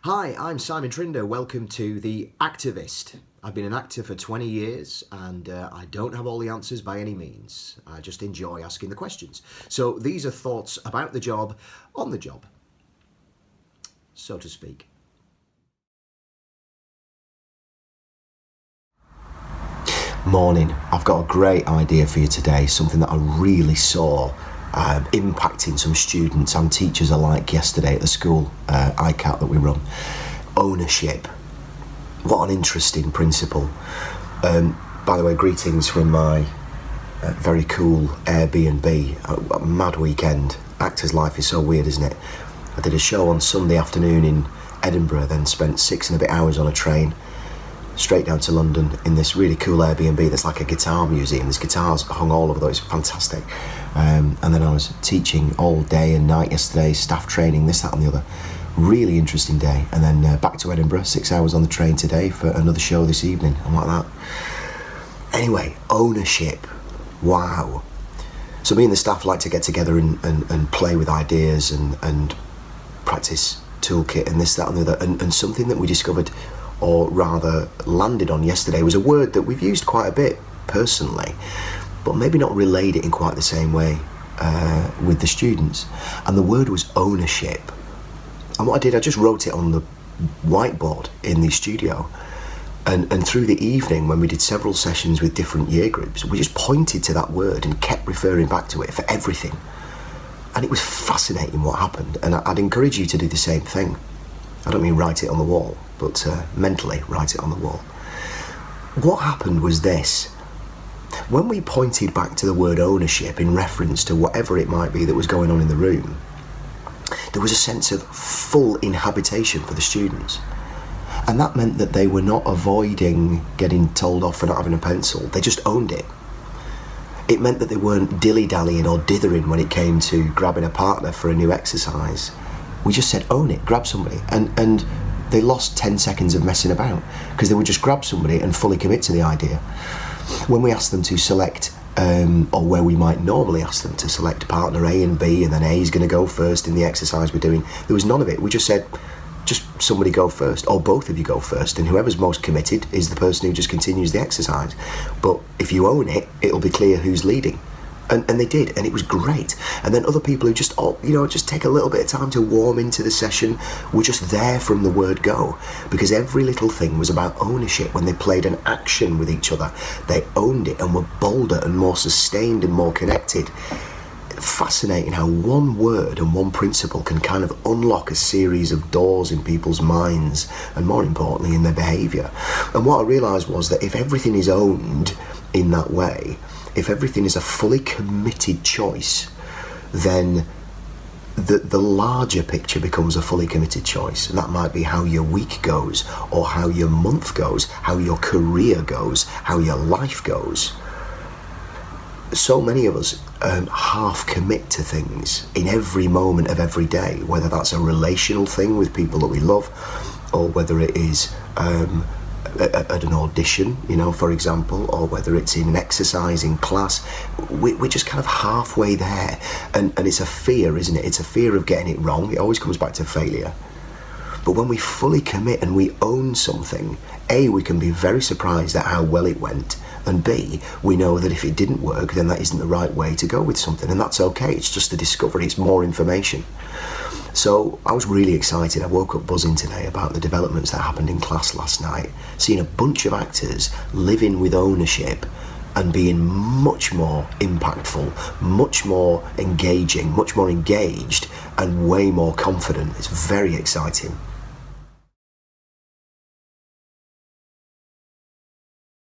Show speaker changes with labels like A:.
A: Hi, I'm Simon Trinder. Welcome to The Actorvist. I've been an actor for 20 years and I don't have all the answers by any means. I just enjoy asking the questions. So these are thoughts about the job, on the job, so to speak. Morning. I've got a great idea for you today, something that I really saw impacting some students and teachers alike yesterday at the school ICAT that we run. Ownership. What an interesting principle. By the way, greetings from my very cool Airbnb. A mad weekend. Actor's life is so weird, isn't it? I did a show on Sunday afternoon in Edinburgh, then spent 6 and a bit hours on a train straight down to London in this really cool Airbnb that's like a guitar museum. There's guitars hung all over, though. It's fantastic. And then I was teaching all day and night yesterday, staff training, this, that and the other. Really interesting day. And then back to Edinburgh, 6 hours on the train today for another show this evening. I'm like that. Anyway, ownership. Wow. So me and the staff like to get together and play with ideas and practice toolkit and this, that and the other. And something that we discovered, or rather landed on yesterday, was a word that we've used quite a bit personally, but maybe not relayed it in quite the same way with the students. And the word was ownership. And what I did, I just wrote it on the whiteboard in the studio. And through the evening, when we did several sessions with different year groups, we just pointed to that word and kept referring back to it for everything. And it was fascinating what happened. And I'd encourage you to do the same thing. I don't mean write it on the wall, but mentally write it on the wall. What happened was this. When we pointed back to the word ownership in reference to whatever it might be that was going on in the room, there was a sense of full inhabitation for the students. And that meant that they were not avoiding getting told off for not having a pencil. They just owned it. It meant that they weren't dilly-dallying or dithering when it came to grabbing a partner for a new exercise. We just said, own it, grab somebody. And they lost 10 seconds of messing about because they would just grab somebody and fully commit to the idea. When we asked them to select, or where we might normally ask them to select partner A and B, and then A is going to go first in the exercise we're doing, there was none of it. We just said, just somebody go first, or both of you go first, and whoever's most committed is the person who just continues the exercise. But if you own it, it'll be clear who's leading. And they did, and it was great. And then other people who just, just take a little bit of time to warm into the session were just there from the word go, because every little thing was about ownership. When they played an action with each other, they owned it and were bolder and more sustained and more connected. Fascinating how one word and one principle can kind of unlock a series of doors in people's minds, and more importantly in their behaviour. And what I realised was that if everything is owned in that way, if everything is a fully committed choice, then the larger picture becomes a fully committed choice. And that might be how your week goes, or how your month goes, how your career goes, how your life goes. So many of us half commit to things in every moment of every day, whether that's a relational thing with people that we love, or whether it is at an audition, for example, or whether it's in an exercise in class. We're just kind of halfway there, and it's a fear, isn't it? It's a fear of getting it wrong. It always comes back to failure. But when we fully commit and we own something, A, we can be very surprised at how well it went, and B, we know that if it didn't work, then that isn't the right way to go with something, and that's okay. It's just a discovery. It's more information. So I was really excited. I woke up buzzing today about the developments that happened in class last night, seeing a bunch of actors living with ownership and being much more impactful, much more engaging, much more engaged, and way more confident. It's very exciting.